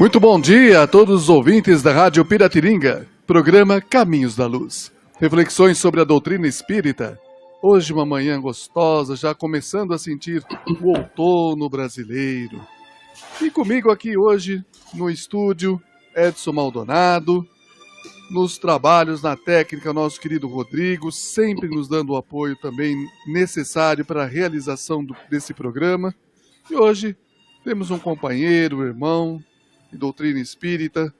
Muito bom dia a todos os ouvintes da Rádio Piratininga, programa Caminhos da Luz. Reflexões sobre a doutrina espírita. Hoje uma manhã gostosa, já começando a sentir o outono brasileiro. E comigo aqui hoje no estúdio, Edson Maldonado, nos trabalhos, na técnica, nosso querido Rodrigo, sempre nos dando o apoio também necessário para a realização desse programa. E hoje temos um companheiro, irmão, de doutrina espírita,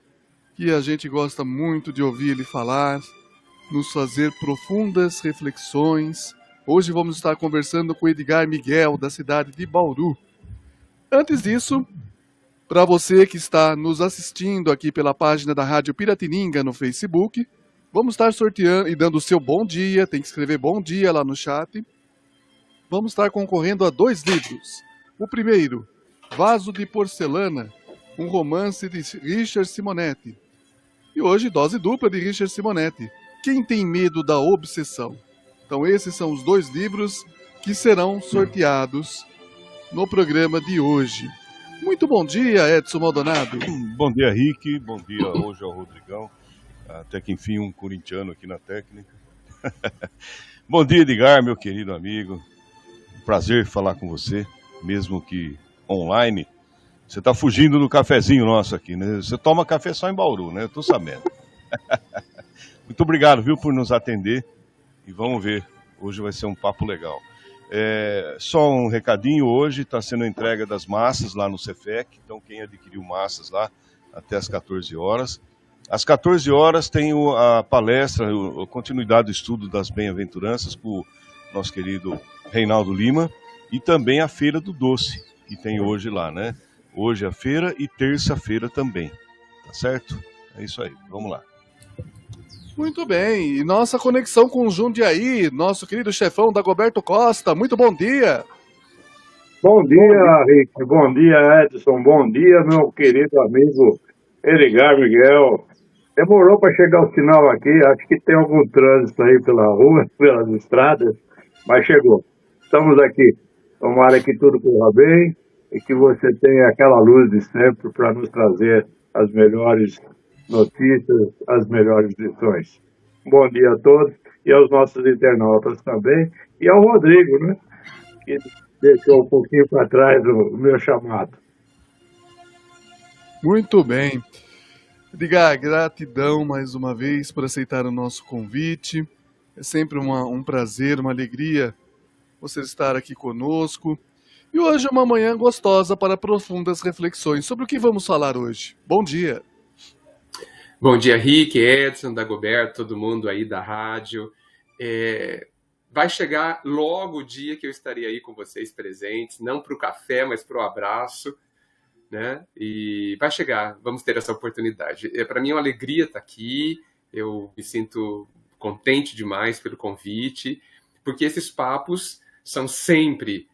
que a gente gosta muito de ouvir ele falar, nos fazer profundas reflexões. Hoje vamos estar conversando com Edgar Miguel, da cidade de Bauru. Antes disso, para você que está nos assistindo aqui pela página da Rádio Piratininga no Facebook, vamos estar sorteando e dando o seu bom dia, tem que escrever bom dia lá no chat. Vamos estar concorrendo a 2 livros. O primeiro, Vaso de Porcelana, um romance de Richard Simonetti. E hoje, dose dupla de Richard Simonetti, Quem tem medo da obsessão? Então esses são os 2 livros que serão sorteados no programa de hoje. Muito bom dia, Edson Maldonado. Bom dia, Rick. Bom dia hoje ao Rodrigão. Até que enfim um corintiano aqui na técnica. Bom dia, Edgar, meu querido amigo. Prazer falar com você, mesmo que online. Você está fugindo do cafezinho nosso aqui, né? Você toma café só em Bauru, né? Eu tô sabendo. Muito obrigado, viu, por nos atender. E vamos ver, hoje vai ser um papo legal. Só um recadinho, hoje está sendo a entrega das massas lá no Cefec. Então quem adquiriu massas lá até às 14 horas. Às 14 horas tem a palestra, a continuidade do estudo das bem-aventuranças com o nosso querido Reinaldo Lima. E também a Feira do Doce, que tem hoje lá, né? Hoje é a feira e terça-feira também, tá certo? É isso aí, vamos lá. Muito bem, e nossa conexão com o Jundiaí, nosso querido chefão Dagoberto Costa, muito bom dia. Bom dia, Rick, bom dia, Edson, bom dia, meu querido amigo Edgar Miguel. Demorou para chegar o sinal aqui, acho que tem algum trânsito aí pela rua, pelas estradas, mas chegou. Estamos aqui, tomara que tudo corra bem e que você tenha aquela luz de sempre para nos trazer as melhores notícias, as melhores lições. Bom dia a todos e aos nossos internautas também, e ao Rodrigo, né, que deixou um pouquinho para trás o meu chamado. Muito bem. Edgar, gratidão mais uma vez por aceitar o nosso convite. É sempre um prazer, uma alegria você estar aqui conosco. E hoje é uma manhã gostosa para profundas reflexões. Sobre o que vamos falar hoje? Bom dia. Bom dia, Rick, Edson, Dagoberto, todo mundo aí da rádio. Vai chegar logo o dia que eu estarei aí com vocês presentes, não para o café, mas para o abraço, né? E vai chegar, vamos ter essa oportunidade. Para mim é uma alegria estar aqui, eu me sinto contente demais pelo convite, porque esses papos são sempre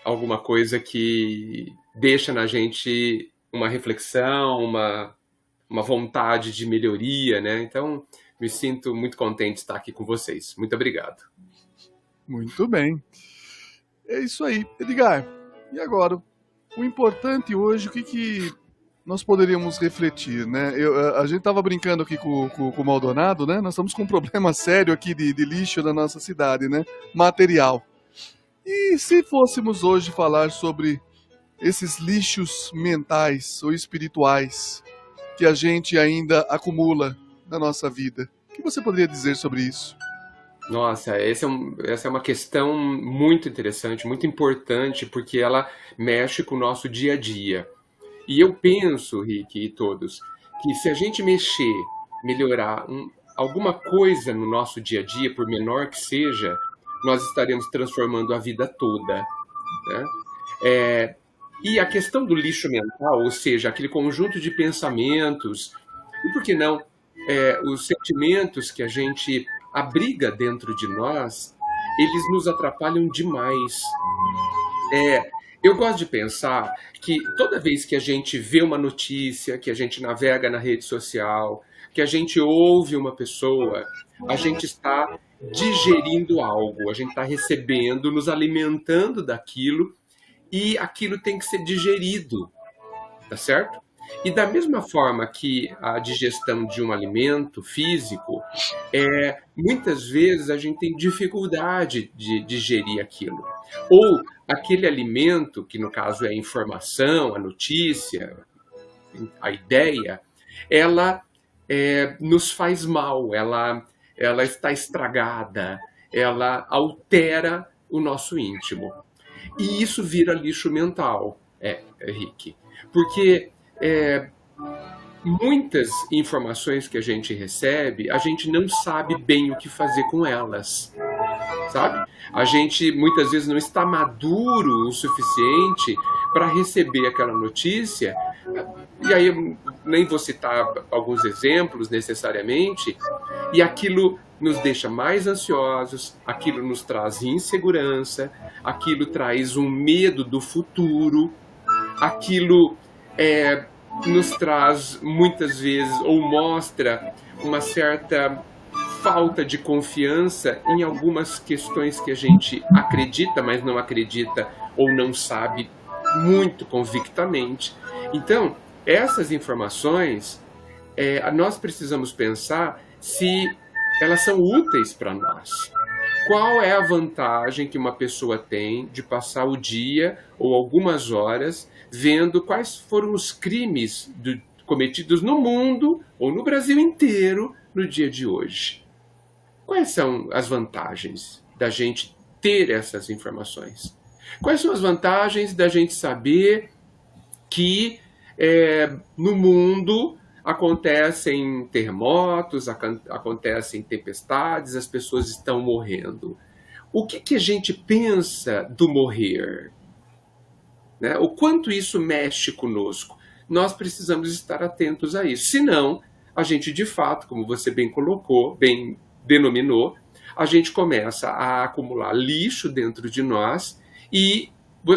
alguma coisa que deixa na gente uma reflexão, uma vontade de melhoria, né? Então, me sinto muito contente de estar aqui com vocês. Muito obrigado. Muito bem. É isso aí. Edgar, e agora? O importante hoje, o que nós poderíamos refletir, né? A gente estava brincando aqui com o Maldonado, né? Nós estamos com um problema sério aqui de lixo na nossa cidade, né? Material. E se fôssemos hoje falar sobre esses lixos mentais ou espirituais que a gente ainda acumula na nossa vida, o que você poderia dizer sobre isso? Nossa, essa é uma questão muito interessante, muito importante, porque ela mexe com o nosso dia a dia. E eu penso, Rick e todos, que se a gente melhorar alguma coisa no nosso dia a dia, por menor que seja, nós estaremos transformando a vida toda, né? E a questão do lixo mental, ou seja, aquele conjunto de pensamentos, e por que não, os sentimentos que a gente abriga dentro de nós, eles nos atrapalham demais. Eu gosto de pensar que toda vez que a gente vê uma notícia, que a gente navega na rede social, que a gente ouve uma pessoa, a gente está digerindo algo, a gente está recebendo, nos alimentando daquilo, e aquilo tem que ser digerido, tá certo? E da mesma forma que a digestão de um alimento físico, muitas vezes a gente tem dificuldade de digerir aquilo. Ou aquele alimento, que no caso é a informação, a notícia, a ideia, ela nos faz mal, ela está estragada, ela altera o nosso íntimo. E isso vira lixo mental, Rick. Porque muitas informações que a gente recebe, a gente não sabe bem o que fazer com elas, sabe? A gente muitas vezes não está maduro o suficiente para receber aquela notícia. E aí eu nem vou citar alguns exemplos necessariamente, e aquilo nos deixa mais ansiosos, aquilo nos traz insegurança, aquilo traz um medo do futuro, aquilo nos traz muitas vezes, ou mostra uma certa falta de confiança em algumas questões que a gente acredita, mas não acredita ou não sabe muito convictamente. Então, essas informações, nós precisamos pensar se elas são úteis para nós. Qual é a vantagem que uma pessoa tem de passar o dia ou algumas horas vendo quais foram os crimes cometidos no mundo ou no Brasil inteiro no dia de hoje? Quais são as vantagens da gente ter essas informações? Quais são as vantagens da gente saber que no mundo acontecem terremotos, acontecem tempestades, as pessoas estão morrendo? O que a gente pensa do morrer? Né? O quanto isso mexe conosco? Nós precisamos estar atentos a isso. Senão, a gente de fato, como você bem colocou, bem denominou, a gente começa a acumular lixo dentro de nós e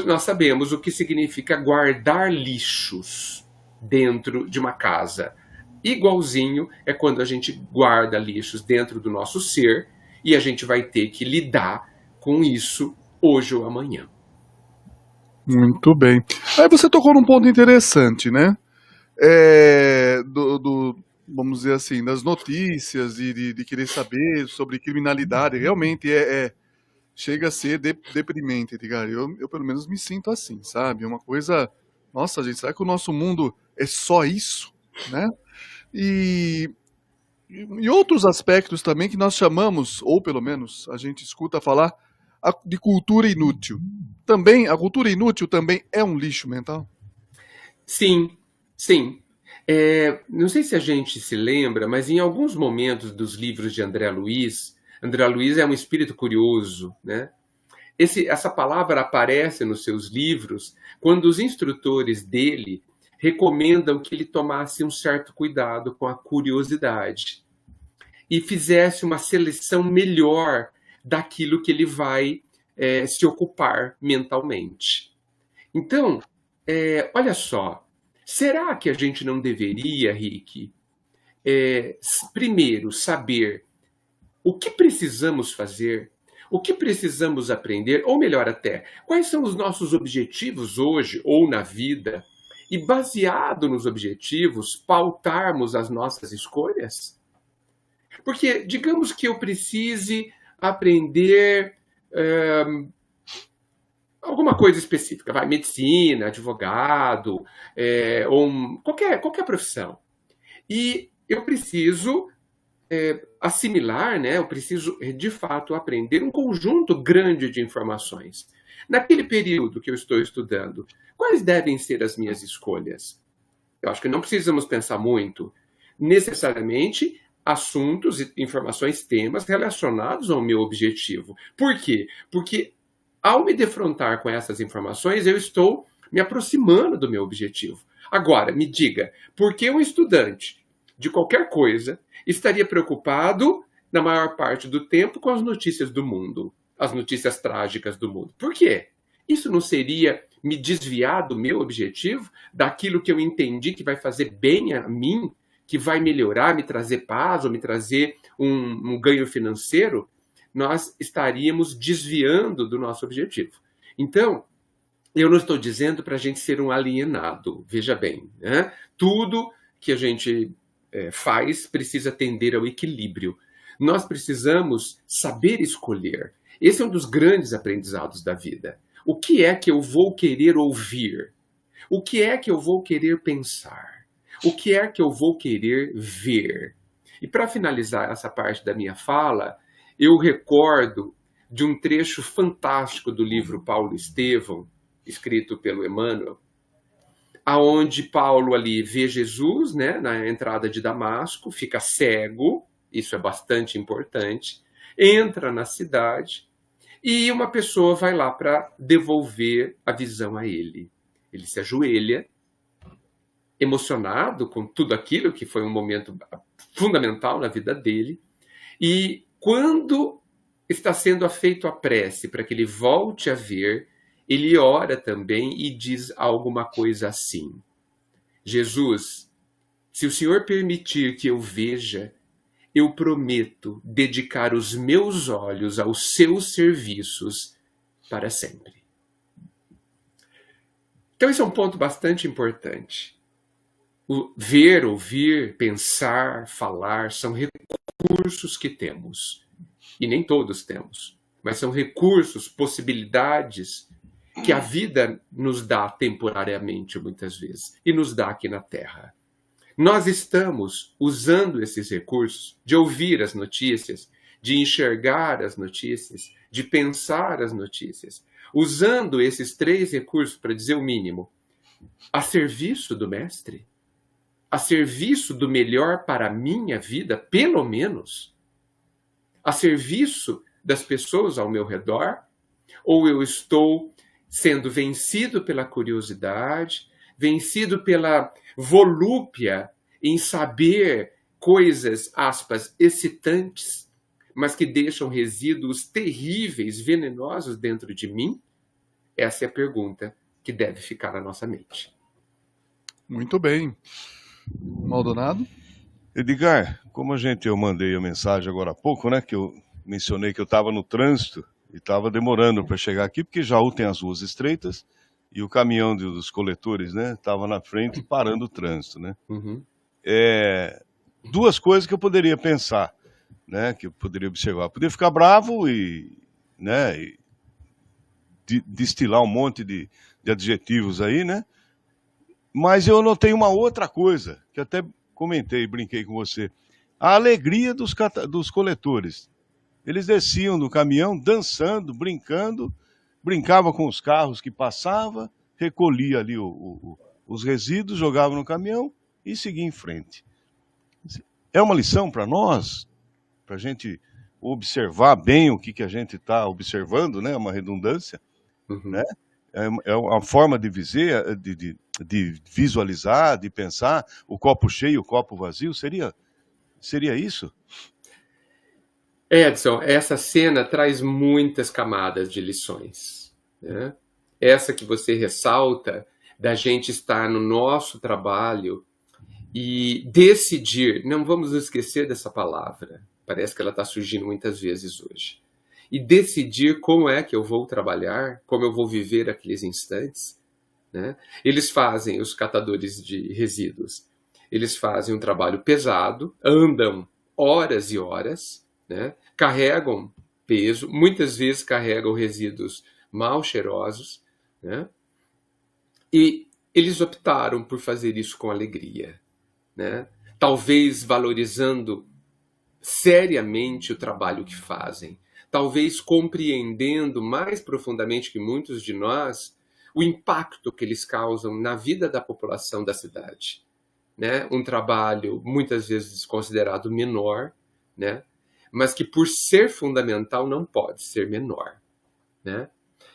nós sabemos o que significa guardar lixos dentro de uma casa. Igualzinho é quando a gente guarda lixos dentro do nosso ser e a gente vai ter que lidar com isso hoje ou amanhã. Muito bem. Aí você tocou num ponto interessante, né? Vamos dizer assim, das notícias e de querer saber sobre criminalidade. Realmente chega a ser deprimente, Edgar. Eu pelo menos me sinto assim, sabe? É uma coisa... Nossa, gente, será que o nosso mundo é só isso, né? E outros aspectos também que nós chamamos, ou pelo menos a gente escuta falar, de cultura inútil. Também, a cultura inútil também é um lixo mental? Sim, sim. Não sei se a gente se lembra, mas em alguns momentos dos livros de André Luiz é um espírito curioso, né? Essa palavra aparece nos seus livros quando os instrutores dele recomendam que ele tomasse um certo cuidado com a curiosidade e fizesse uma seleção melhor daquilo que ele vai se ocupar mentalmente. Então, olha só, será que a gente não deveria, Rick, primeiro saber o que precisamos fazer, o que precisamos aprender, ou melhor até, quais são os nossos objetivos hoje ou na vida, e baseado nos objetivos, pautarmos as nossas escolhas? Porque, digamos que eu precise aprender alguma coisa específica, medicina, advogado, ou qualquer profissão. E eu preciso assimilar, né? Eu preciso, de fato, aprender um conjunto grande de informações. Naquele período que eu estou estudando, quais devem ser as minhas escolhas? Eu acho que não precisamos pensar muito. Necessariamente, assuntos, informações, temas relacionados ao meu objetivo. Por quê? Porque ao me defrontar com essas informações, eu estou me aproximando do meu objetivo. Agora, me diga, por que um estudante de qualquer coisa estaria preocupado, na maior parte do tempo, com as notícias do mundo, as notícias trágicas do mundo? Por quê? Isso não seria me desviar do meu objetivo, daquilo que eu entendi que vai fazer bem a mim, que vai melhorar, me trazer paz ou me trazer um ganho financeiro? Nós estaríamos desviando do nosso objetivo. Então, eu não estou dizendo para a gente ser um alienado, veja bem, né? Tudo que a gente faz precisa tender ao equilíbrio. Nós precisamos saber escolher. Esse é um dos grandes aprendizados da vida. O que é que eu vou querer ouvir? O que é que eu vou querer pensar? O que é que eu vou querer ver? E para finalizar essa parte da minha fala, eu recordo de um trecho fantástico do livro Paulo e Estevão, escrito pelo Emmanuel, aonde Paulo ali vê Jesus, né, na entrada de Damasco, fica cego, isso é bastante importante, entra na cidade e uma pessoa vai lá para devolver a visão a ele. Ele se ajoelha, emocionado com tudo aquilo que foi um momento fundamental na vida dele, e quando está sendo feita a prece para que ele volte a ver, ele ora também e diz alguma coisa assim: Jesus, se o Senhor permitir que eu veja, eu prometo dedicar os meus olhos aos seus serviços para sempre. Então esse é um ponto bastante importante. O ver, ouvir, pensar, falar são recursos que temos. E nem todos temos. Mas são recursos, possibilidades que a vida nos dá temporariamente, muitas vezes, e nos dá aqui na Terra. Nós estamos usando esses recursos de ouvir as notícias, de enxergar as notícias, de pensar as notícias, usando esses 3 recursos, para dizer o mínimo, a serviço do Mestre, a serviço do melhor para a minha vida, pelo menos, a serviço das pessoas ao meu redor, ou eu estou sendo vencido pela curiosidade, vencido pela volúpia em saber coisas, aspas, excitantes, mas que deixam resíduos terríveis, venenosos dentro de mim? Essa é a pergunta que deve ficar na nossa mente. Muito bem. Maldonado? Edgar, como eu mandei a mensagem agora há pouco, né, que eu mencionei que eu estava no trânsito e estava demorando para chegar aqui, porque Jaú tem as ruas estreitas e o caminhão dos coletores, né, estava na frente parando o trânsito, né. Uhum. 2 coisas que eu poderia pensar, né, que eu poderia observar. Eu poderia ficar bravo e destilar um monte de adjetivos aí, né, mas eu notei uma outra coisa, que até comentei, brinquei com você. A alegria dos coletores. Eles desciam do caminhão, dançando, brincando, brincava com os carros que passavam, recolhia ali os resíduos, jogava no caminhão e seguia em frente. É uma lição para nós, para a gente observar bem o que a gente está observando, né? Uma redundância, Uhum. né? É uma forma de visualizar, de pensar o copo cheio, o copo vazio, seria isso? Edson, essa cena traz muitas camadas de lições, né? Essa que você ressalta, da gente estar no nosso trabalho e decidir, não vamos esquecer dessa palavra, parece que ela está surgindo muitas vezes hoje, e decidir como é que eu vou trabalhar, como eu vou viver aqueles instantes, né? Eles fazem, os catadores de resíduos, eles fazem um trabalho pesado, andam horas e horas, né? Carregam peso, muitas vezes carregam resíduos mal cheirosos, né? E eles optaram por fazer isso com alegria, né? Talvez valorizando seriamente o trabalho que fazem, talvez compreendendo mais profundamente que muitos de nós o impacto que eles causam na vida da população da cidade, né? Um trabalho muitas vezes considerado menor, né? Mas que por ser fundamental não pode ser menor, né?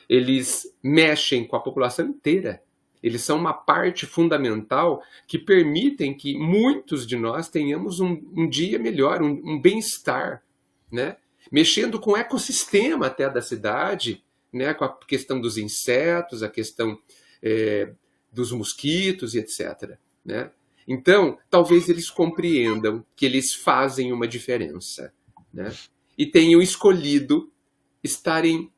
Eles mexem com a população inteira. Eles são uma parte fundamental que permitem que muitos de nós tenhamos um dia melhor, um bem-estar, né? Mexendo com o ecossistema até da cidade, né? Com a questão dos insetos, a questão dos mosquitos e etc., né? Então, talvez eles compreendam que eles fazem uma diferença, né? E tenham escolhido estarem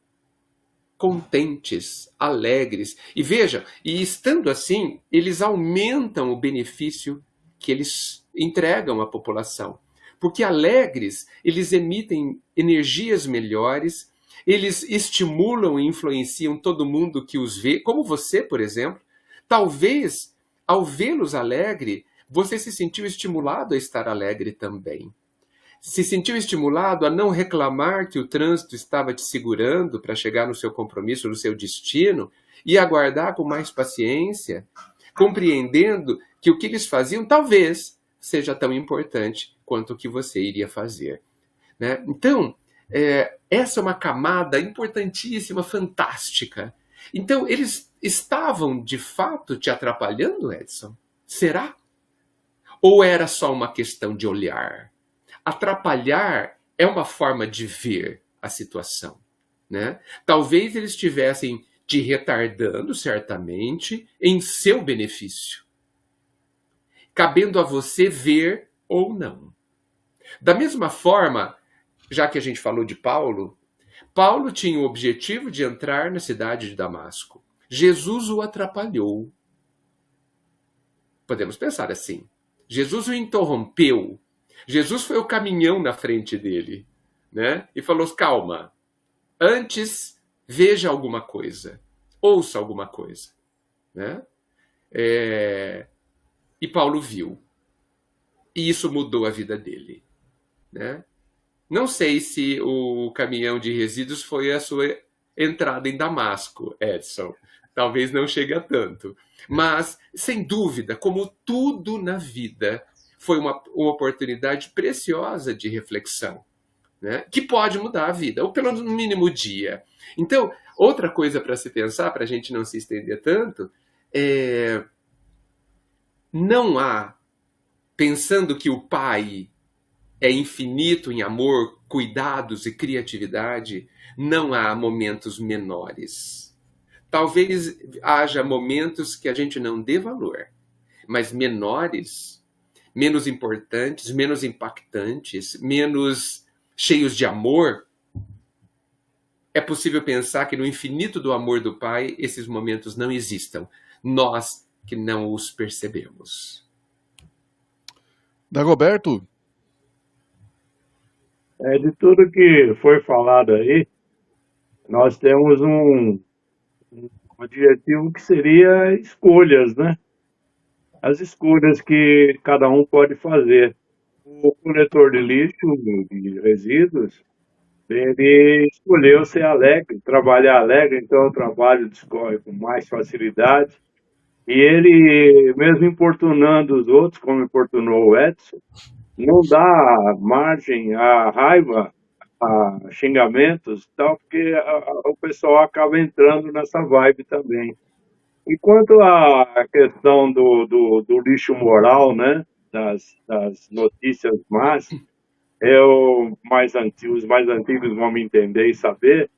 contentes, alegres. E veja, e estando assim, eles aumentam o benefício que eles entregam à população. Porque alegres, eles emitem energias melhores, eles estimulam e influenciam todo mundo que os vê, como você, por exemplo. Talvez, ao vê-los alegre, você se sentiu estimulado a estar alegre também. Se sentiu estimulado a não reclamar que o trânsito estava te segurando para chegar no seu compromisso, no seu destino, e aguardar com mais paciência, compreendendo que o que eles faziam talvez seja tão importante quanto o que você iria fazer. Né? Então, essa é uma camada importantíssima, fantástica. Então, eles estavam, de fato, te atrapalhando, Edson? Será? Ou era só uma questão de olhar? Atrapalhar é uma forma de ver a situação. Né? Talvez eles estivessem te retardando, certamente, em seu benefício. Cabendo a você ver ou não. Da mesma forma, já que a gente falou de Paulo, Paulo tinha o objetivo de entrar na cidade de Damasco. Jesus o atrapalhou. Podemos pensar assim. Jesus o interrompeu. Jesus foi o caminhão na frente dele, né? E falou, calma, antes veja alguma coisa, ouça alguma coisa. Né? E Paulo viu. E isso mudou a vida dele. Né? Não sei se o caminhão de resíduos foi a sua entrada em Damasco, Edson. Talvez não chegue a tanto. Mas, sem dúvida, como tudo na vida, foi uma oportunidade preciosa de reflexão, né? Que pode mudar a vida, ou pelo mínimo o dia. Então, outra coisa para se pensar, para a gente não se estender tanto, não há, pensando que o Pai é infinito em amor, cuidados e criatividade, não há momentos menores. Talvez haja momentos que a gente não dê valor, mas menores, menos importantes, menos impactantes, menos cheios de amor. É possível pensar que no infinito do amor do Pai, esses momentos não existam. Nós que não os percebemos. Dagoberto? De tudo que foi falado aí, nós temos um adjetivo que seria escolhas, né? As escolhas que cada um pode fazer. O coletor de lixo, de resíduos, ele escolheu ser alegre, trabalhar alegre, então o trabalho discorre com mais facilidade. E ele, mesmo importunando os outros, como importunou o Edson, não dá margem à raiva, a xingamentos e tal, porque o pessoal acaba entrando nessa vibe também. E quanto à questão do lixo moral, né, das notícias más, os mais antigos vão me entender e saber,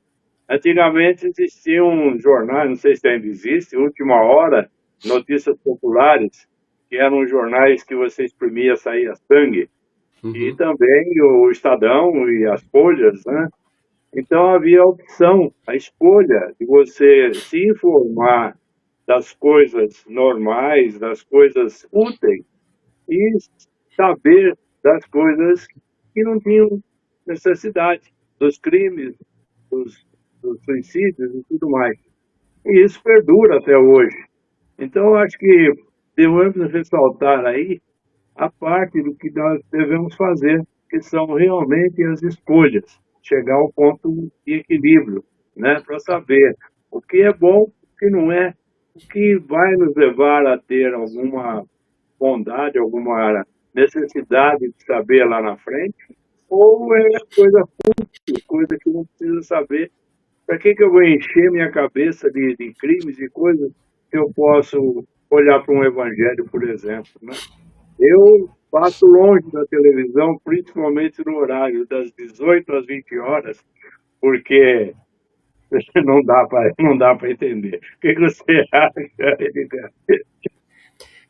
antigamente existiam jornais, não sei se ainda existe, Última Hora, Notícias Populares, que eram jornais que você exprimia, saía sangue, e também o Estadão e as Folhas, né? Então havia a opção, a escolha de você se informar das coisas normais, das coisas úteis, e saber das coisas que não tinham necessidade, dos crimes, dos suicídios e tudo mais. E isso perdura até hoje. Então, eu acho que devemos ressaltar aí a parte do que nós devemos fazer, que são realmente as escolhas, chegar ao ponto de equilíbrio, né, para saber o que é bom, o que não é, o que vai nos levar a ter alguma bondade, alguma necessidade de saber lá na frente, ou é coisa fútil, coisa que não precisa saber. Para que eu vou encher minha cabeça de crimes e coisas que eu posso olhar para um evangelho, por exemplo, né? Eu passo longe da televisão, principalmente no horário das 18 às 20 horas, porque não dá para entender. O que você acha, Edgar?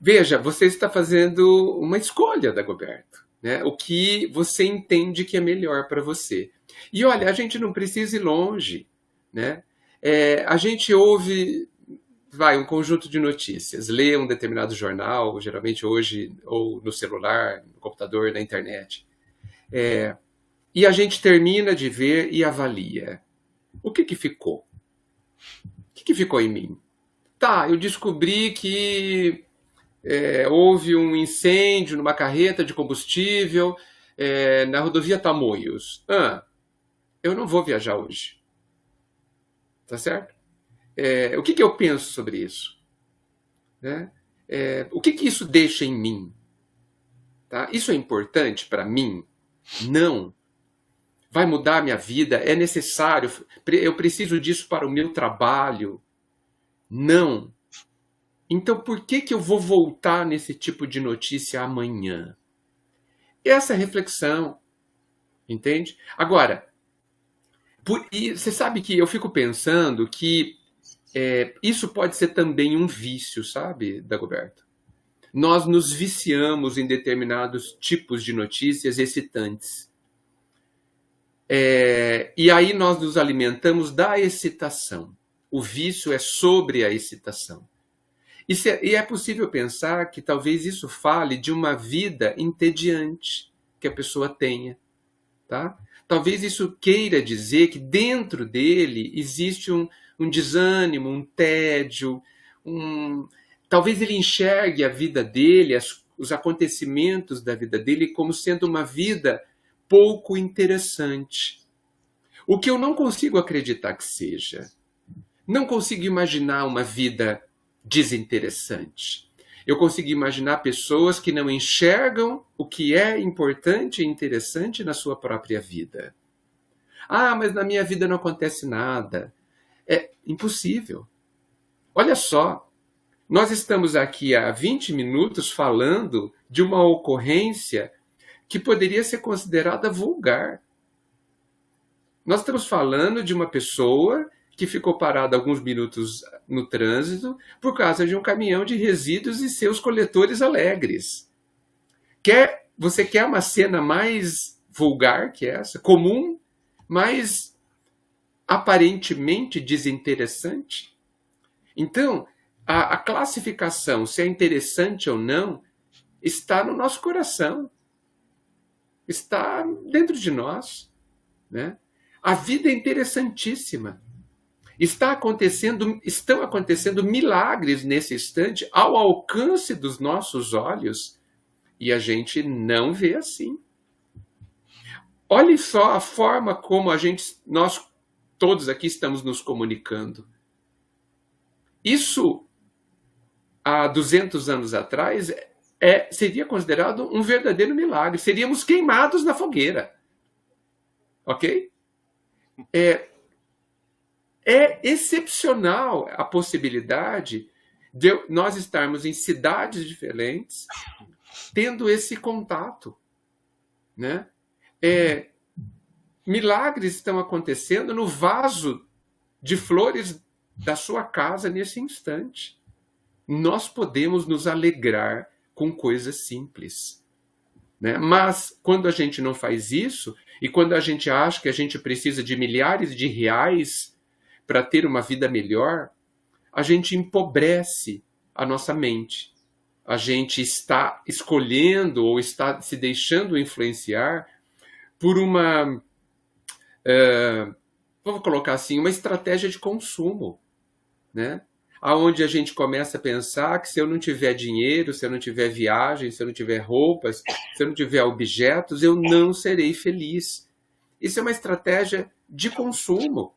Veja, você está fazendo uma escolha, Dagoberto, né? O que você entende que é melhor para você. E olha, a gente não precisa ir longe, né? A gente ouve, um conjunto de notícias, lê um determinado jornal, geralmente hoje, ou no celular, no computador, na internet. E a gente termina de ver e avalia. O que ficou? O que ficou em mim? Tá, eu descobri que houve um incêndio numa carreta de combustível na rodovia Tamoios. Eu não vou viajar hoje. Tá certo? O que eu penso sobre isso? Né? O que isso deixa em mim? Tá? Isso é importante para mim? Não. Vai mudar a minha vida? É necessário? Eu preciso disso para o meu trabalho? Não. Então por que eu vou voltar nesse tipo de notícia amanhã? Essa é a reflexão. Entende? Agora, e você sabe que eu fico pensando que isso pode ser também um vício, sabe, Dagoberto? Nós nos viciamos em determinados tipos de notícias excitantes. E aí nós nos alimentamos da excitação. O vício é sobre a excitação. E é possível pensar que talvez isso fale de uma vida entediante que a pessoa tenha. Tá? Talvez isso queira dizer que dentro dele existe um desânimo, um tédio, talvez ele enxergue a vida dele, os acontecimentos da vida dele como sendo uma vida pouco interessante. O que eu não consigo acreditar que seja. Não consigo imaginar uma vida desinteressante. Eu consigo imaginar pessoas que não enxergam o que é importante e interessante na sua própria vida. Mas na minha vida não acontece nada. É impossível. Olha só, nós estamos aqui há 20 minutos falando de uma ocorrência que poderia ser considerada vulgar. Nós estamos falando de uma pessoa que ficou parada alguns minutos no trânsito por causa de um caminhão de resíduos e seus coletores alegres. Você quer uma cena mais vulgar que essa? Comum, mas aparentemente desinteressante? Então, a classificação, se é interessante ou não, está no nosso coração. Está dentro de nós. Né? A vida é interessantíssima. Estão acontecendo milagres nesse instante ao alcance dos nossos olhos e a gente não vê assim. Olhe só a forma como nós todos aqui estamos nos comunicando. Isso, há 200 anos atrás, seria considerado um verdadeiro milagre. Seríamos queimados na fogueira. Ok? É excepcional a possibilidade de nós estarmos em cidades diferentes tendo esse contato. Né? Milagres estão acontecendo no vaso de flores da sua casa nesse instante. Nós podemos nos alegrar com coisas simples. Né? Mas quando a gente não faz isso, e quando a gente acha que a gente precisa de milhares de reais para ter uma vida melhor, a gente empobrece a nossa mente. A gente está escolhendo ou está se deixando influenciar por vamos colocar assim, uma estratégia de consumo, né? Aonde a gente começa a pensar que se eu não tiver dinheiro, se eu não tiver viagem, se eu não tiver roupas, se eu não tiver objetos, eu não serei feliz. Isso é uma estratégia de consumo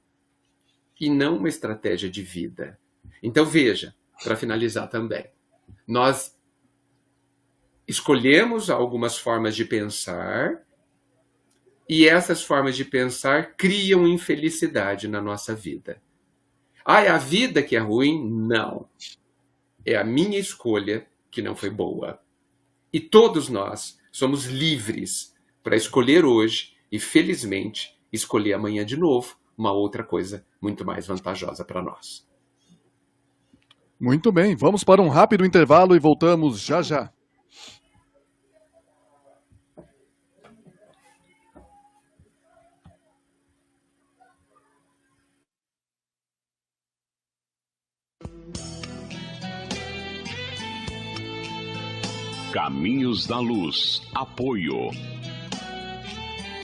e não uma estratégia de vida. Então veja, para finalizar também, nós escolhemos algumas formas de pensar e essas formas de pensar criam infelicidade na nossa vida. É a vida que é ruim? Não. É a minha escolha que não foi boa. E todos nós somos livres para escolher hoje e, felizmente, escolher amanhã de novo uma outra coisa muito mais vantajosa para nós. Muito bem, vamos para um rápido intervalo e voltamos já já. Caminhos da Luz. Apoio.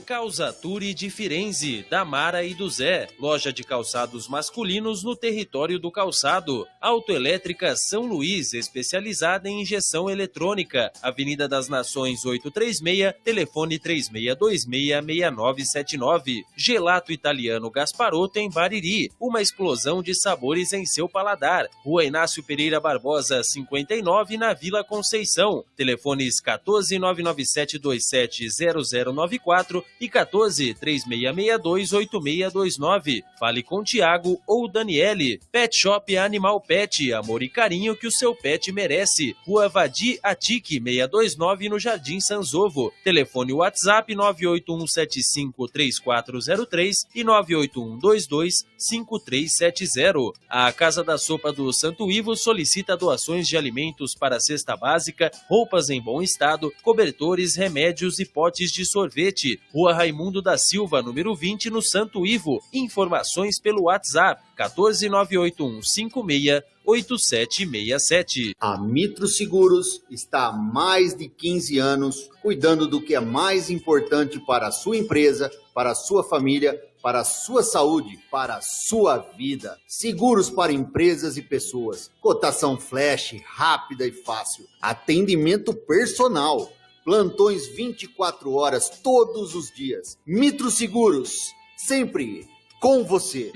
Calzature de Firenze, da Mara e do Zé. Loja de calçados masculinos no território do calçado. Autoelétrica São Luís, especializada em injeção eletrônica. Avenida das Nações 836, telefone 3626-6979. Gelato Italiano Gasparotto em Bariri. Uma explosão de sabores em seu paladar. Rua Inácio Pereira Barbosa, 59, na Vila Conceição. Telefones 14997270094 e 14-3662-8629. Fale com Tiago ou Daniele. Pet Shop Animal Pet, amor e carinho que o seu pet merece. Rua Vadi Atique 629 no Jardim Sanzovo. Telefone WhatsApp 981753403 e 981225370. A Casa da Sopa do Santo Ivo solicita doações de alimentos para a cesta básica, roupas em bom estado, cobertores, remédios e potes de sorvete. Rua Raimundo da Silva, número 20, no Santo Ivo. Informações pelo WhatsApp 14981568767. A Mitro Seguros está há mais de 15 anos cuidando do que é mais importante para a sua empresa, para a sua família, para a sua saúde, para a sua vida. Seguros para empresas e pessoas. Cotação flash, rápida e fácil. Atendimento personal. Plantões 24 horas todos os dias. Mitro Seguros, sempre com você.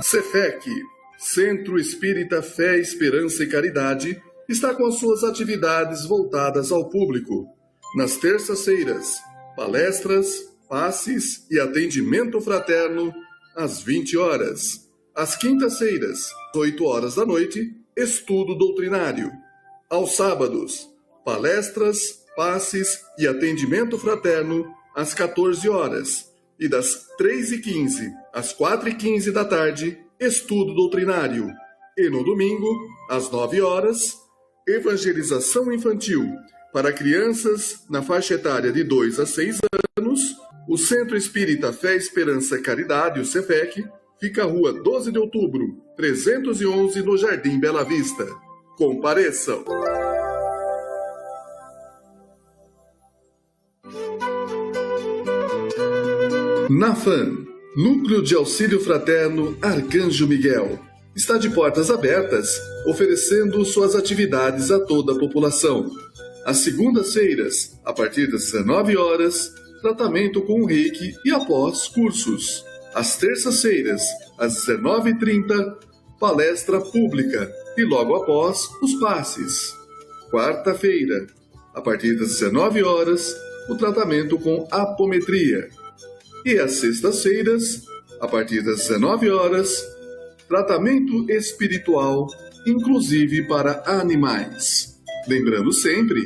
Cefec, Centro Espírita Fé, Esperança e Caridade, está com as suas atividades voltadas ao público. Nas terças-feiras, palestras, passes e atendimento fraterno às 20 horas. Às quintas-feiras, 8 horas da noite, estudo doutrinário. Aos sábados, palestras, passes e atendimento fraterno às 14 horas. E das 3h15 às 4h15 da tarde, estudo doutrinário. E no domingo, às 9 horas, evangelização infantil. Para crianças na faixa etária de 2 a 6 anos, o Centro Espírita Fé, Esperança e Caridade, o Cefec, fica à Rua 12 de Outubro, 311, no Jardim Bela Vista. Compareçam! NAFAM, Núcleo de Auxílio Fraterno Arcanjo Miguel, está de portas abertas, oferecendo suas atividades a toda a população. Às segundas-feiras, a partir das 19 horas, tratamento com reiki e após cursos. Às terças-feiras, às 19h30, palestra pública e logo após os passes. Quarta-feira, a partir das 19 horas, o tratamento com apometria. E às sextas-feiras, a partir das 19 horas, tratamento espiritual, inclusive para animais. Lembrando sempre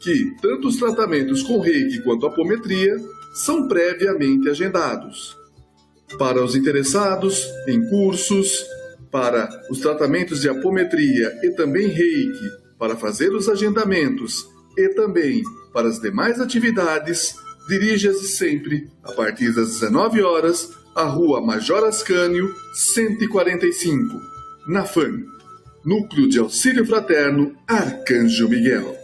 que tanto os tratamentos com reiki quanto apometria são previamente agendados. Para os interessados em cursos, para os tratamentos de apometria e também reiki, para fazer os agendamentos e também para as demais atividades, dirija-se sempre, a partir das 19 horas, à Rua Major Ascânio, 145, NAFAM, Núcleo de Auxílio Fraterno Arcanjo Miguel.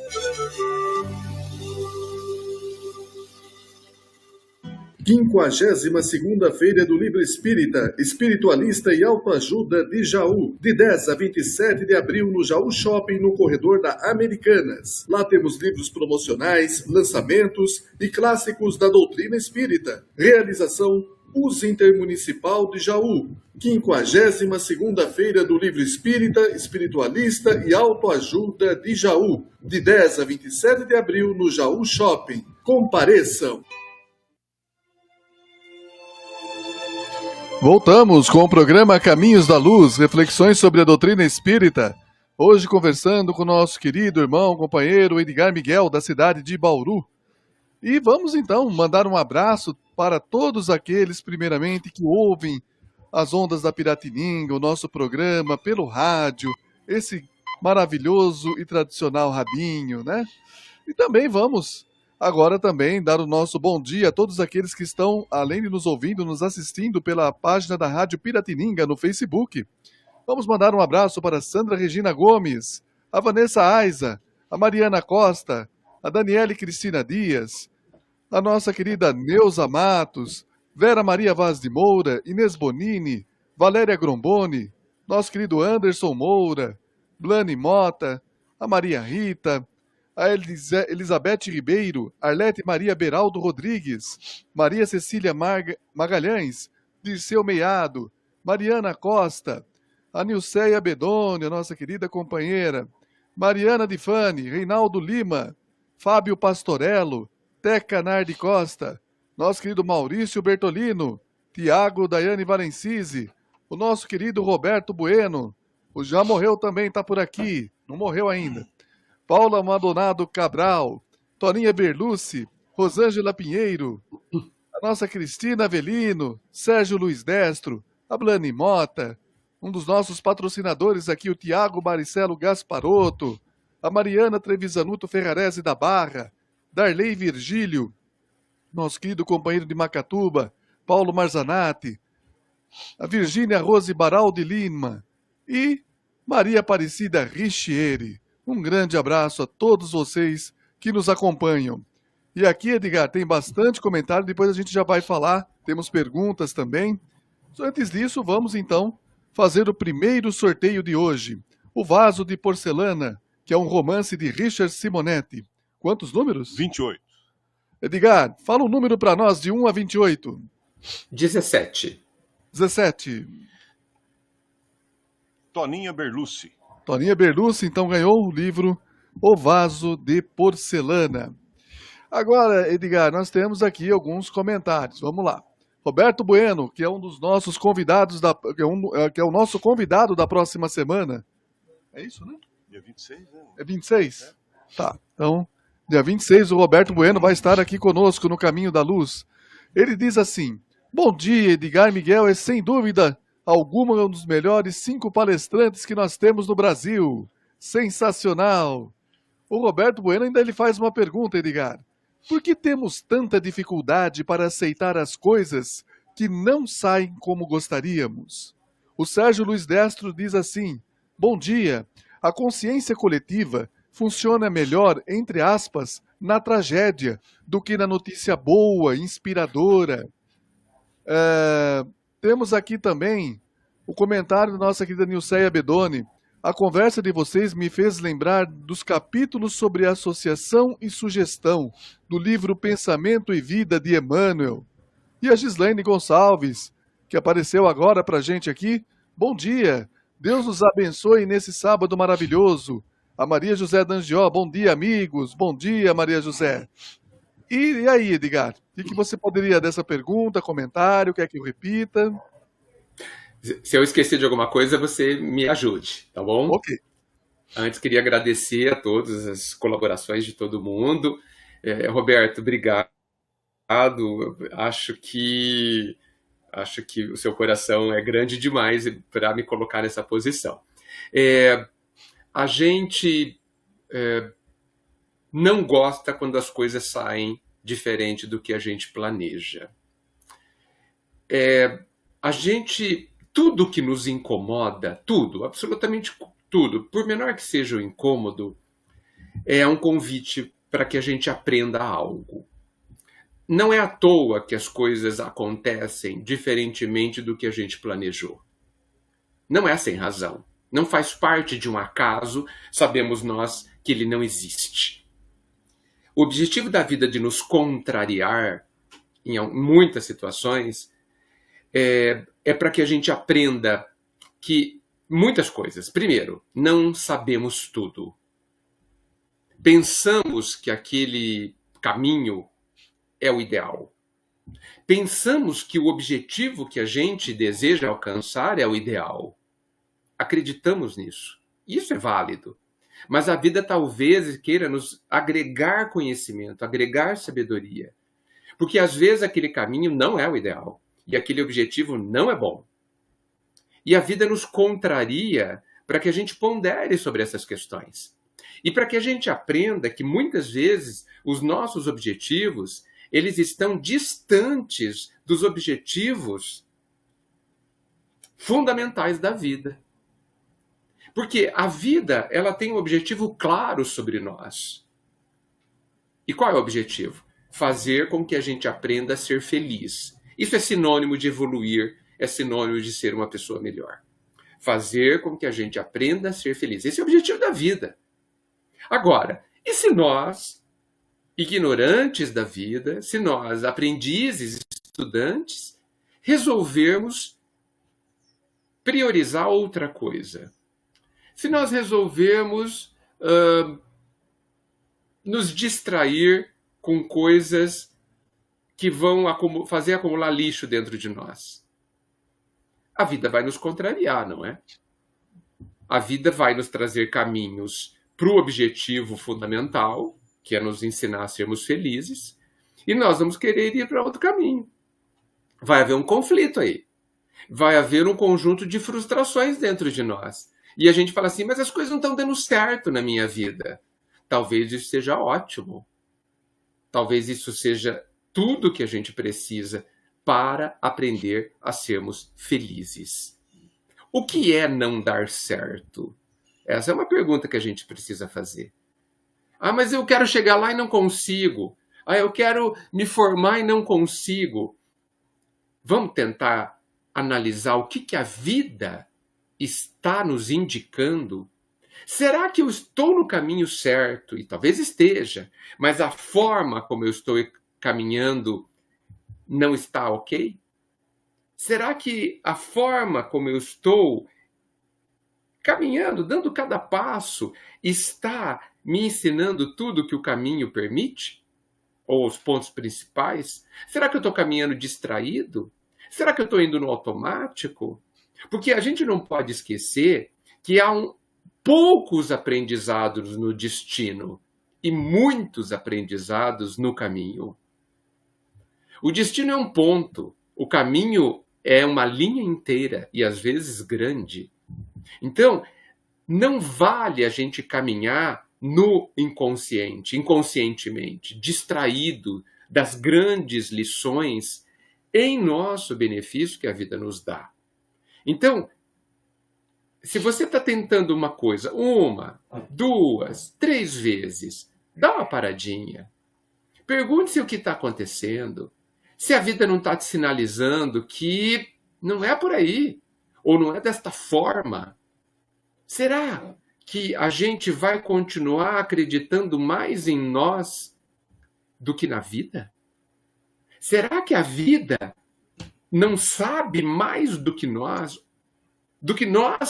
Quinquagésima segunda Feira do Livro Espírita, Espiritualista e Autoajuda de Jaú, de 10 a 27 de abril no Jaú Shopping, no corredor da Americanas. Lá temos livros promocionais, lançamentos e clássicos da doutrina espírita. Realização Uso Intermunicipal de Jaú. 52ª segunda Feira do Livro Espírita, Espiritualista e Autoajuda de Jaú, de 10 a 27 de abril no Jaú Shopping. Compareçam! Voltamos com o programa Caminhos da Luz, reflexões sobre a doutrina espírita. Hoje conversando com o nosso querido irmão, companheiro Edgar Miguel, da cidade de Bauru. E vamos então mandar um abraço para todos aqueles, primeiramente, que ouvem as ondas da Piratininga, o nosso programa pelo rádio, esse maravilhoso e tradicional radinho, né? E também vamos Agora também dar o nosso bom dia a todos aqueles que estão, além de nos ouvindo, nos assistindo pela página da Rádio Piratininga no Facebook. Vamos mandar um abraço para a Sandra Regina Gomes, a Vanessa Aiza, a Mariana Costa, a Daniele Cristina Dias, a nossa querida Neuza Matos, Vera Maria Vaz de Moura, Inês Bonini, Valéria Gromboni, nosso querido Anderson Moura, Blane Mota, a Maria Rita, a Elizabeth Ribeiro, Arlete Maria Beraldo Rodrigues, Maria Cecília Magalhães, Dirceu Meiado, Mariana Costa, a Nilceia Bedoni, a nossa querida companheira, Mariana Di Fani, Reinaldo Lima, Fábio Pastorello, Teca Nardi Costa, nosso querido Maurício Bertolino, Tiago Daiane Valencisi, o nosso querido Roberto Bueno, o já morreu também, está por aqui, não morreu ainda. Paula Maldonado Cabral, Toninha Berlucci, Rosângela Pinheiro, a nossa Cristina Avelino, Sérgio Luiz Destro, a Blane Mota, um dos nossos patrocinadores aqui, o Tiago Maricelo Gasparotto, a Mariana Trevisanuto Ferrarese da Barra, Darley Virgílio, nosso querido companheiro de Macatuba, Paulo Marzanati, a Virgínia Rose Baraldi Lima e Maria Aparecida Richieri. Um grande abraço a todos vocês que nos acompanham. E aqui, Edgar, tem bastante comentário, depois a gente já vai falar, temos perguntas também. Antes disso, vamos então fazer o primeiro sorteio de hoje. O Vaso de Porcelana, que é um romance de Richard Simonetti. Quantos números? 28. Edgar, fala um número para nós de 1 a 28. 17. 17. Toninha Berlucci. Toninha Berlucci, então, ganhou o livro O Vaso de Porcelana. Agora, Edgar, nós temos aqui alguns comentários. Vamos lá. Roberto Bueno, que é um dos nossos convidados, que é o nosso convidado da próxima semana. É isso, né? Dia 26, né? É 26? É. Tá, então, dia 26, o Roberto Bueno vai estar aqui conosco no Caminho da Luz. Ele diz assim: bom dia, Edgar Miguel é sem dúvida alguma um dos melhores 5 palestrantes que nós temos no Brasil. Sensacional! O Roberto Bueno ainda ele faz uma pergunta, Edgar. Por que temos tanta dificuldade para aceitar as coisas que não saem como gostaríamos? O Sérgio Luiz Destro diz assim: bom dia, a consciência coletiva funciona melhor, entre aspas, na tragédia do que na notícia boa, inspiradora. Temos aqui também o comentário da nossa querida Nilceia Bedoni. A conversa de vocês me fez lembrar dos capítulos sobre associação e sugestão do livro Pensamento e Vida de Emmanuel. E a Gislaine Gonçalves, que apareceu agora pra gente aqui. Bom dia, Deus nos abençoe nesse sábado maravilhoso. A Maria José Dangió, bom dia, amigos. Bom dia, Maria José. E aí, Edgar, o que você poderia dessa pergunta, comentário, quer que eu repita? Se eu esquecer de alguma coisa, você me ajude, tá bom? Ok. Antes, queria agradecer a todas as colaborações de todo mundo. Roberto, obrigado. Acho que o seu coração é grande demais para me colocar nessa posição. A gente não gosta quando as coisas saem diferente do que a gente planeja. Tudo que nos incomoda, tudo, absolutamente tudo, por menor que seja o incômodo, é um convite para que a gente aprenda algo. Não é à toa que as coisas acontecem diferentemente do que a gente planejou. Não é sem razão. Não faz parte de um acaso, sabemos nós que ele não existe. O objetivo da vida de nos contrariar, em muitas situações, é para que a gente aprenda que muitas coisas. Primeiro, não sabemos tudo. Pensamos que aquele caminho é o ideal. Pensamos que o objetivo que a gente deseja alcançar é o ideal. Acreditamos nisso. Isso é válido. Mas a vida talvez queira nos agregar conhecimento, agregar sabedoria. Porque às vezes aquele caminho não é o ideal. E aquele objetivo não é bom. E a vida nos contraria para que a gente pondere sobre essas questões. E para que a gente aprenda que muitas vezes os nossos objetivos, eles estão distantes dos objetivos fundamentais da vida. Porque a vida, ela tem um objetivo claro sobre nós. E qual é o objetivo? Fazer com que a gente aprenda a ser feliz. Isso é sinônimo de evoluir, é sinônimo de ser uma pessoa melhor. Fazer com que a gente aprenda a ser feliz. Esse é o objetivo da vida. Agora, e se nós, ignorantes da vida, se nós, aprendizes, estudantes, resolvermos priorizar outra coisa? Se nós resolvermos nos distrair com coisas que vão fazer acumular lixo dentro de nós, a vida vai nos contrariar, não é? A vida vai nos trazer caminhos para o objetivo fundamental, que é nos ensinar a sermos felizes, e nós vamos querer ir para outro caminho. Vai haver um conflito aí. Vai haver um conjunto de frustrações dentro de nós. E a gente fala assim, mas as coisas não estão dando certo na minha vida. Talvez isso seja ótimo. Talvez isso seja tudo que a gente precisa para aprender a sermos felizes. O que é não dar certo? Essa é uma pergunta que a gente precisa fazer. Ah, mas eu quero chegar lá e não consigo. Ah, eu quero me formar e não consigo. Vamos tentar analisar o que a vida está nos indicando? Será que eu estou no caminho certo? E talvez esteja, mas a forma como eu estou caminhando não está ok? Será que a forma como eu estou caminhando, dando cada passo, está me ensinando tudo que o caminho permite? Ou os pontos principais? Será que eu estou caminhando distraído? Será que eu estou indo no automático? Porque a gente não pode esquecer que há poucos aprendizados no destino e muitos aprendizados no caminho. O destino é um ponto, o caminho é uma linha inteira e às vezes grande. Então, não vale a gente caminhar no inconscientemente, distraído das grandes lições em nosso benefício que a vida nos dá. Então, se você está tentando uma coisa, 1, 2, 3 vezes, dá uma paradinha. Pergunte-se o que está acontecendo. Se a vida não está te sinalizando que não é por aí, ou não é desta forma. Será que a gente vai continuar acreditando mais em nós do que na vida? Será que a vida não sabe mais do que nós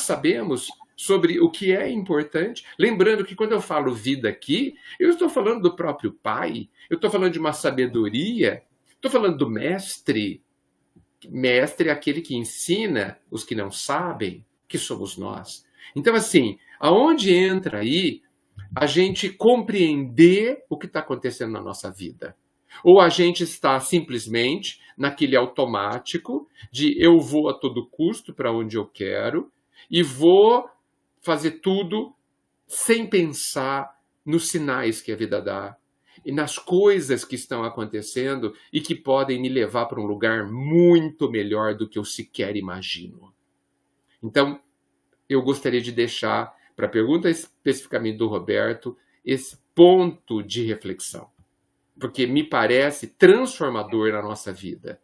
sabemos sobre o que é importante? Lembrando que quando eu falo vida aqui, eu estou falando do próprio Pai, eu estou falando de uma sabedoria, estou falando do mestre. Mestre é aquele que ensina os que não sabem, que somos nós. Então, assim, aonde entra aí a gente compreender o que está acontecendo na nossa vida? Ou a gente está simplesmente naquele automático de eu vou a todo custo para onde eu quero e vou fazer tudo sem pensar nos sinais que a vida dá e nas coisas que estão acontecendo e que podem me levar para um lugar muito melhor do que eu sequer imagino. Então, eu gostaria de deixar para a pergunta especificamente do Roberto esse ponto de reflexão, porque me parece transformador na nossa vida.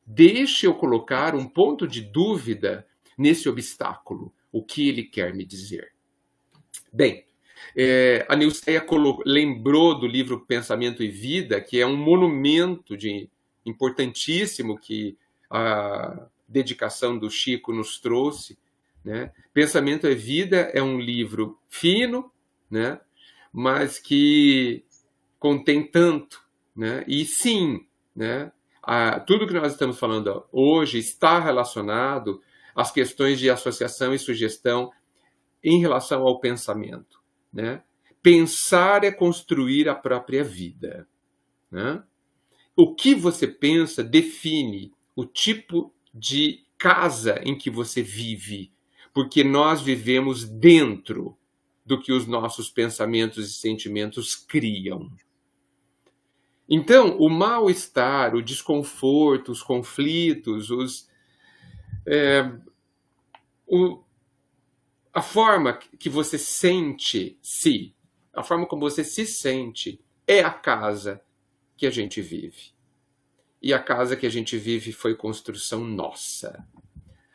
Deixe eu colocar um ponto de dúvida nesse obstáculo, o que ele quer me dizer. Bem, a Nilceia lembrou do livro Pensamento e Vida, que é um monumento importantíssimo que a dedicação do Chico nos trouxe, né? Pensamento e Vida é um livro fino, né? Mas que contém tanto, né? E sim, né? Tudo que nós estamos falando hoje está relacionado às questões de associação e sugestão em relação ao pensamento, né? Pensar é construir a própria vida, né? O que você pensa define o tipo de casa em que você vive, porque nós vivemos dentro do que os nossos pensamentos e sentimentos criam. Então, o mal-estar, o desconforto, os conflitos, a forma que você sente-se, a forma como você se sente, é a casa que a gente vive. E a casa que a gente vive foi construção nossa.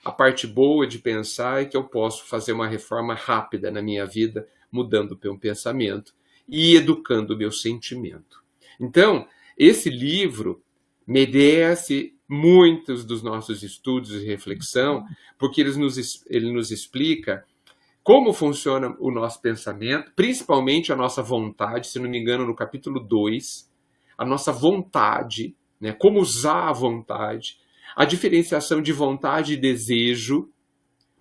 A parte boa de pensar é que eu posso fazer uma reforma rápida na minha vida, mudando o meu pensamento e educando o meu sentimento. Então, esse livro merece muitos dos nossos estudos e reflexão, porque ele nos explica como funciona o nosso pensamento, principalmente a nossa vontade, se não me engano, no capítulo 2, a nossa vontade, né, como usar a vontade, a diferenciação de vontade e desejo,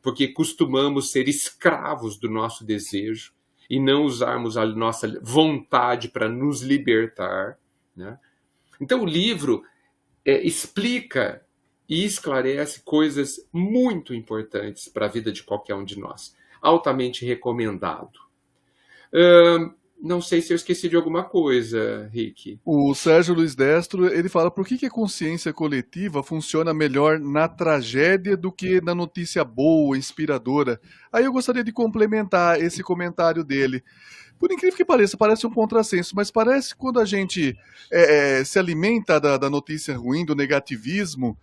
porque costumamos ser escravos do nosso desejo e não usarmos a nossa vontade para nos libertar, né? Então o livro explica e esclarece coisas muito importantes para a vida de qualquer um de nós. Altamente recomendado. Não sei se eu esqueci de alguma coisa, Rick. O Sérgio Luiz Destro, ele fala por que a consciência coletiva funciona melhor na tragédia do que na notícia boa, inspiradora. Aí eu gostaria de complementar esse comentário dele. Por incrível que pareça, parece um contrassenso, mas parece que quando a gente se alimenta da notícia ruim, do negativismo,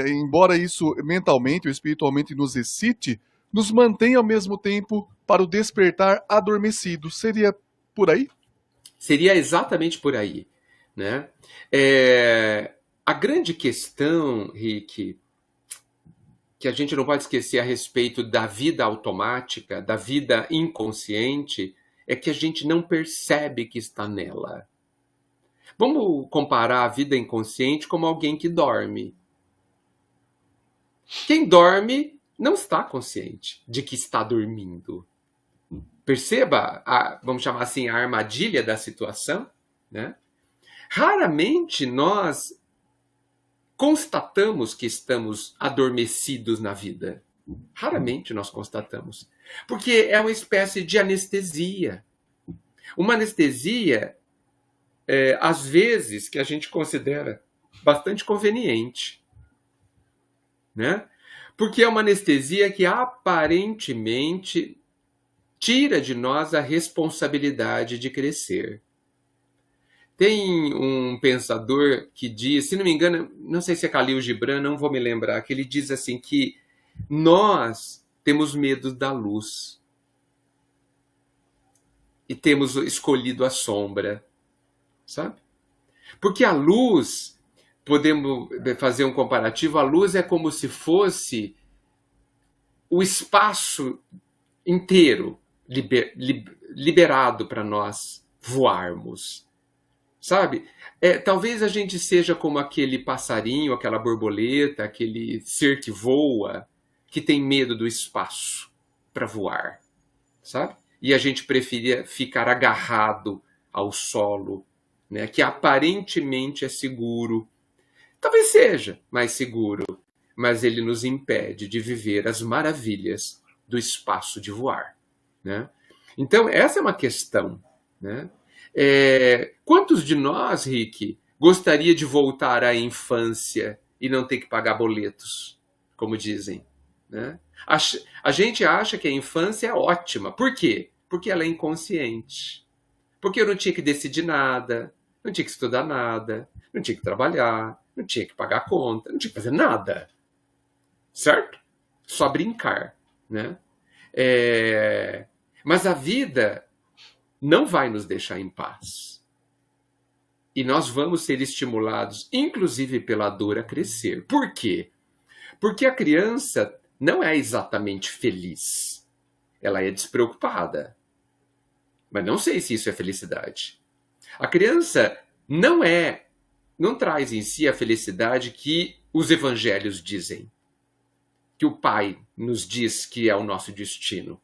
embora isso mentalmente ou espiritualmente nos excite, nos mantém ao mesmo tempo para o despertar adormecido. Seria por aí? Seria exatamente por aí, né? A grande questão, Rick, que a gente não pode esquecer a respeito da vida automática, da vida inconsciente, é que a gente não percebe que está nela. Vamos comparar a vida inconsciente como alguém que dorme. Quem dorme não está consciente de que está dormindo. Perceba, vamos chamar assim, a armadilha da situação, né? Raramente nós constatamos que estamos adormecidos na vida. Raramente nós constatamos. Porque é uma espécie de anestesia. Uma anestesia, às vezes, que a gente considera bastante conveniente, né? Porque é uma anestesia que aparentemente tira de nós a responsabilidade de crescer. Tem um pensador que diz, se não me engano, não sei se é Khalil Gibran, não vou me lembrar, que ele diz assim que nós temos medo da luz e temos escolhido a sombra, sabe? Porque a luz, podemos fazer um comparativo, a luz é como se fosse o espaço inteiro liberado para nós voarmos, sabe? Talvez a gente seja como aquele passarinho, aquela borboleta, aquele ser que voa, que tem medo do espaço para voar, sabe? E a gente preferia ficar agarrado ao solo, né, que aparentemente é seguro. Talvez seja mais seguro, mas ele nos impede de viver as maravilhas do espaço de voar, né? Então, essa é uma questão, né? Quantos de nós, Rick, gostaria de voltar à infância e não ter que pagar boletos, como dizem, né? A gente acha que a infância é ótima. Por quê? Porque ela é inconsciente. Porque eu não tinha que decidir nada, não tinha que estudar nada, não tinha que trabalhar, não tinha que pagar conta, não tinha que fazer nada. Certo? Só brincar, né? Mas a vida não vai nos deixar em paz. E nós vamos ser estimulados, inclusive pela dor, a crescer. Por quê? Porque a criança não é exatamente feliz. Ela é despreocupada. Mas não sei se isso é felicidade. A criança não traz em si a felicidade que os evangelhos dizem, que o Pai nos diz que é o nosso destino,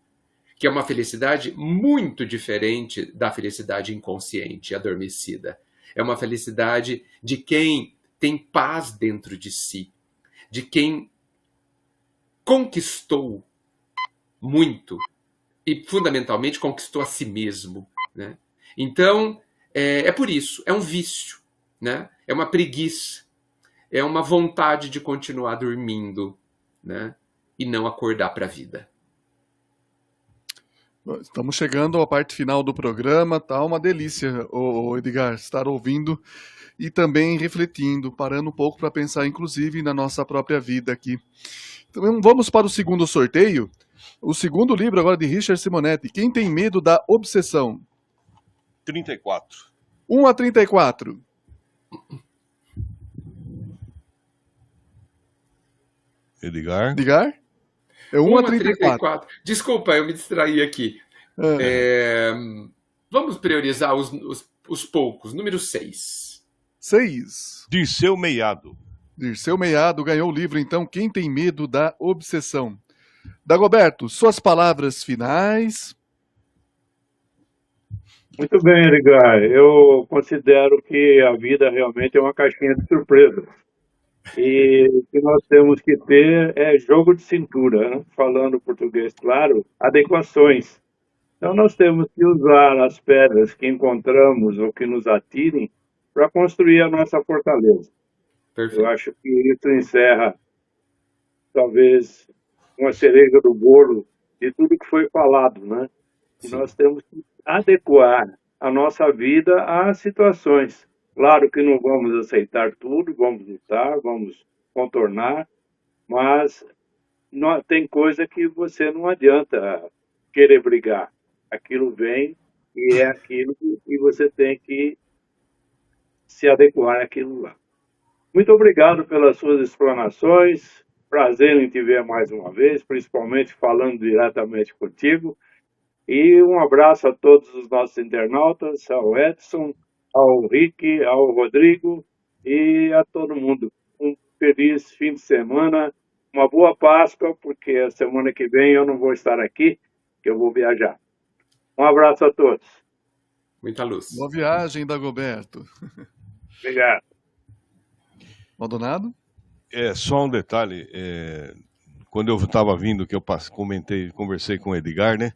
que é uma felicidade muito diferente da felicidade inconsciente, adormecida. É uma felicidade de quem tem paz dentro de si, de quem conquistou muito e fundamentalmente conquistou a si mesmo, né? Então, é por isso, é um vício, né? É uma preguiça, é uma vontade de continuar dormindo, né? E não acordar para a vida. Estamos chegando à parte final do programa, tá uma delícia, o Edgar, estar ouvindo e também refletindo, parando um pouco para pensar, inclusive, na nossa própria vida aqui. Então, vamos para o segundo sorteio. O segundo livro agora de Richard Simonetti, Quem Tem Medo da Obsessão? 34. 1 a 34. Edgar? Edgar? É 1 a 34. Desculpa, eu me distraí aqui. Vamos priorizar os poucos. Número 6. 6. Dirceu Meiado. Dirceu Meiado ganhou o livro, então, Quem Tem Medo da Obsessão? Dagoberto, suas palavras finais. Muito bem, Edgar. Eu considero que a vida realmente é uma caixinha de surpresas. E o que nós temos que ter é jogo de cintura, né? Falando português claro, adequações. Então nós temos que usar as pedras que encontramos ou que nos atirem para construir a nossa fortaleza. Perfeito. Eu acho que isso encerra, talvez, uma cereja do bolo de tudo que foi falado, né? E nós temos que adequar a nossa vida às situações. Claro que não vamos aceitar tudo, vamos lutar, vamos contornar, mas tem coisa que você não adianta querer brigar. Aquilo vem e é aquilo e você tem que se adequar àquilo lá. Muito obrigado pelas suas explanações. Prazer em te ver mais uma vez, principalmente falando diretamente contigo. E um abraço a todos os nossos internautas, ao Edson, ao Rick, ao Rodrigo e a todo mundo. Um feliz fim de semana, uma boa Páscoa, porque a semana que vem eu não vou estar aqui, que eu vou viajar. Um abraço a todos. Muita luz. Boa viagem, Dagoberto. Obrigado. Maldonado? Só um detalhe. Quando eu estava vindo, que eu conversei com o Edgar, né?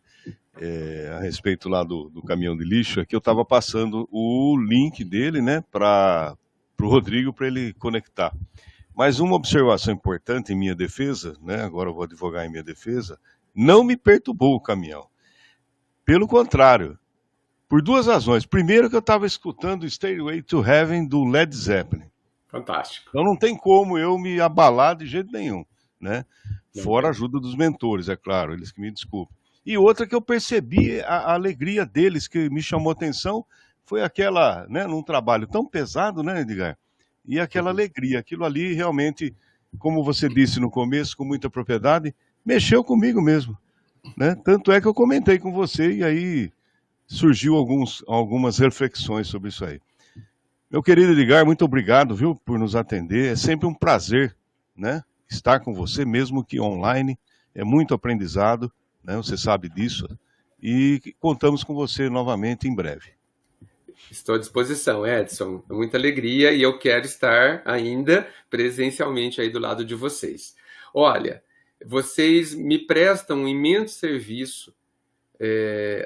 A respeito lá do caminhão de lixo, que eu estava passando o link dele, né, para o Rodrigo, para ele conectar. Mas uma observação importante em minha defesa, né, agora eu vou advogar em minha defesa, não me perturbou o caminhão. Pelo contrário, por duas razões. Primeiro, que eu estava escutando Stairway to Heaven do Led Zeppelin. Fantástico. Então não tem como eu me abalar de jeito nenhum, né? Fora a ajuda dos mentores, é claro, eles que me desculpem. E outra que eu percebi, a alegria deles, que me chamou a atenção, foi aquela, né, num trabalho tão pesado, né, Edgar? E aquela alegria, aquilo ali realmente, como você disse no começo, com muita propriedade, mexeu comigo mesmo, né? Tanto é que eu comentei com você e aí surgiu algumas reflexões sobre isso aí. Meu querido Edgar, muito obrigado, viu, por nos atender. É sempre um prazer, né, estar com você, mesmo que online. É muito aprendizado, né, você sabe disso. E contamos com você novamente em breve. Estou à disposição, Edson. Muita alegria e eu quero estar ainda presencialmente aí do lado de vocês. Olha, vocês me prestam um imenso serviço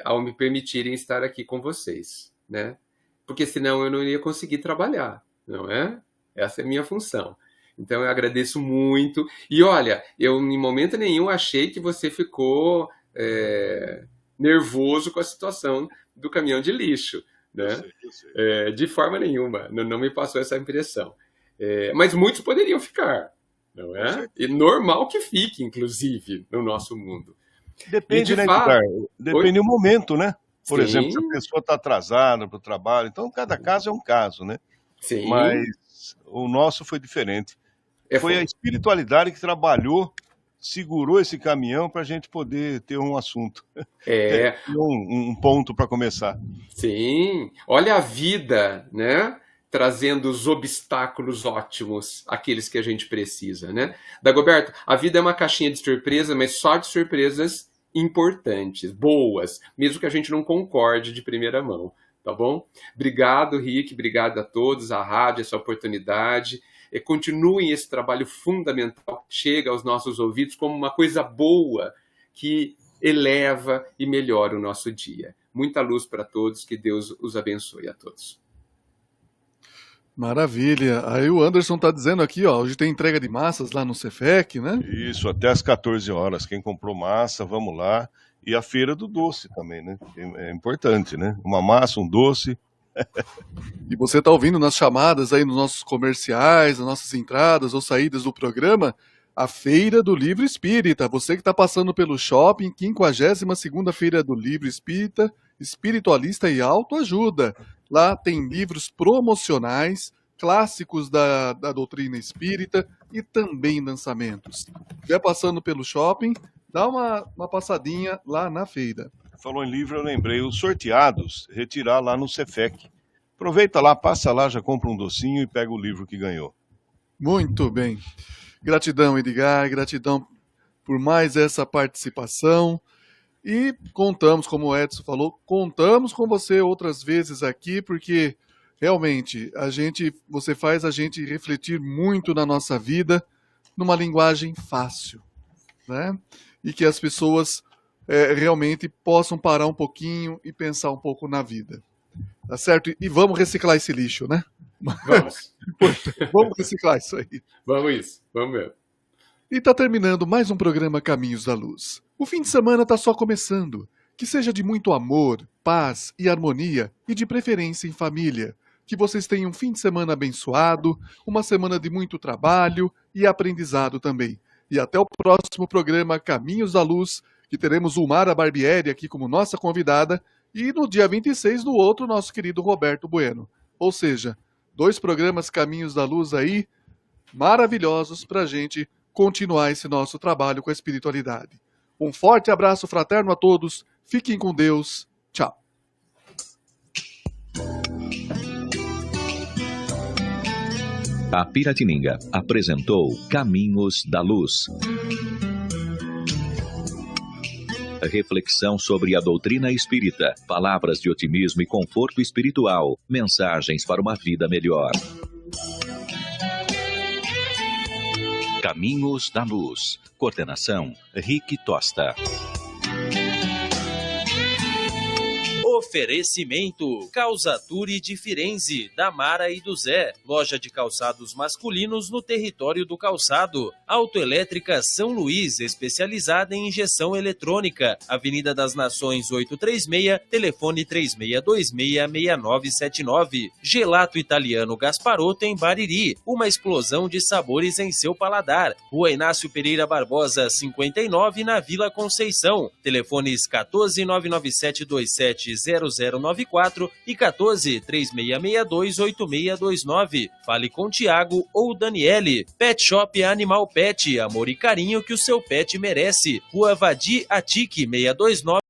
ao me permitirem estar aqui com vocês, né? Porque senão eu não iria conseguir trabalhar, não é? Essa é a minha função. Então eu agradeço muito. E olha, eu em momento nenhum achei que você ficou nervoso com a situação do caminhão de lixo, né? Eu sei. De forma nenhuma, não me passou essa impressão. Mas muitos poderiam ficar, não é? E normal que fique, inclusive, no nosso mundo. Depende, né, Edgar? Depende do momento, né? Por exemplo, se a pessoa está atrasada para o trabalho, então cada caso é um caso, né? Sim. Mas o nosso foi diferente. Foi a espiritualidade que trabalhou, segurou esse caminhão para a gente poder ter um assunto. Um ponto para começar. Sim. Olha a vida, né? Trazendo os obstáculos ótimos, aqueles que a gente precisa, né? Dagoberto, a vida é uma caixinha de surpresa, mas só de surpresas importantes, boas, mesmo que a gente não concorde de primeira mão, tá bom? Obrigado, Rick, obrigado a todos, a rádio, essa oportunidade. Continuem esse trabalho fundamental que chega aos nossos ouvidos como uma coisa boa, que eleva e melhora o nosso dia. Muita luz para todos, que Deus os abençoe a todos. Maravilha. Aí o Anderson tá dizendo aqui, ó, hoje tem entrega de massas lá no Cefec, né? Isso, até às 14 horas. Quem comprou massa, vamos lá. E a feira do doce também, né? É importante, né? Uma massa, um doce. E você tá ouvindo nas chamadas aí nos nossos comerciais, nas nossas entradas ou saídas do programa, a Feira do Livro Espírita. Você que está passando pelo shopping, 52ª Feira do Livro Espírita, Espiritualista e Autoajuda. Lá tem livros promocionais, clássicos da doutrina espírita e também lançamentos. Se estiver passando pelo shopping, dá uma passadinha lá na feira. Falou em livro, eu lembrei, os sorteados, retirar lá no Cefec. Aproveita lá, passa lá, já compra um docinho e pega o livro que ganhou. Muito bem. Gratidão, Edgar, gratidão por mais essa participação. E contamos, como o Edson falou, contamos com você outras vezes aqui, porque realmente você faz a gente refletir muito na nossa vida numa linguagem fácil, né? E que as pessoas realmente possam parar um pouquinho e pensar um pouco na vida. Tá certo? E vamos reciclar esse lixo, né? Vamos. Vamos reciclar isso aí. Vamos mesmo. E tá terminando mais um programa Caminhos da Luz. O fim de semana tá só começando. Que seja de muito amor, paz e harmonia, e de preferência em família. Que vocês tenham um fim de semana abençoado, uma semana de muito trabalho e aprendizado também. E até o próximo programa Caminhos da Luz, que teremos Ulmara Barbieri aqui como nossa convidada, e no dia 26 no outro, nosso querido Roberto Bueno. Ou seja, 2 programas Caminhos da Luz aí, maravilhosos pra gente continuar esse nosso trabalho com a espiritualidade. Um forte abraço fraterno a todos, fiquem com Deus, tchau. A Piratininga apresentou Caminhos da Luz. Reflexão sobre a doutrina espírita, palavras de otimismo e conforto espiritual, mensagens para uma vida melhor. Caminhos da Luz. Coordenação, Rick Tosta. Oferecimento Calçaturi de Firenze, da Mara e do Zé. Loja de calçados masculinos no território do calçado. Autoelétrica São Luís, especializada em injeção eletrônica. Avenida das Nações 836, telefone 3626-6979. Gelato Italiano Gasparotto em Bariri. Uma explosão de sabores em seu paladar. Rua Inácio Pereira Barbosa, 59, na Vila Conceição. Telefones 14997270094 e 14-3662-8629. Fale com Tiago ou Daniele. Pet Shop Animal Pet, amor e carinho que o seu pet merece. Rua Vadi Atique 629.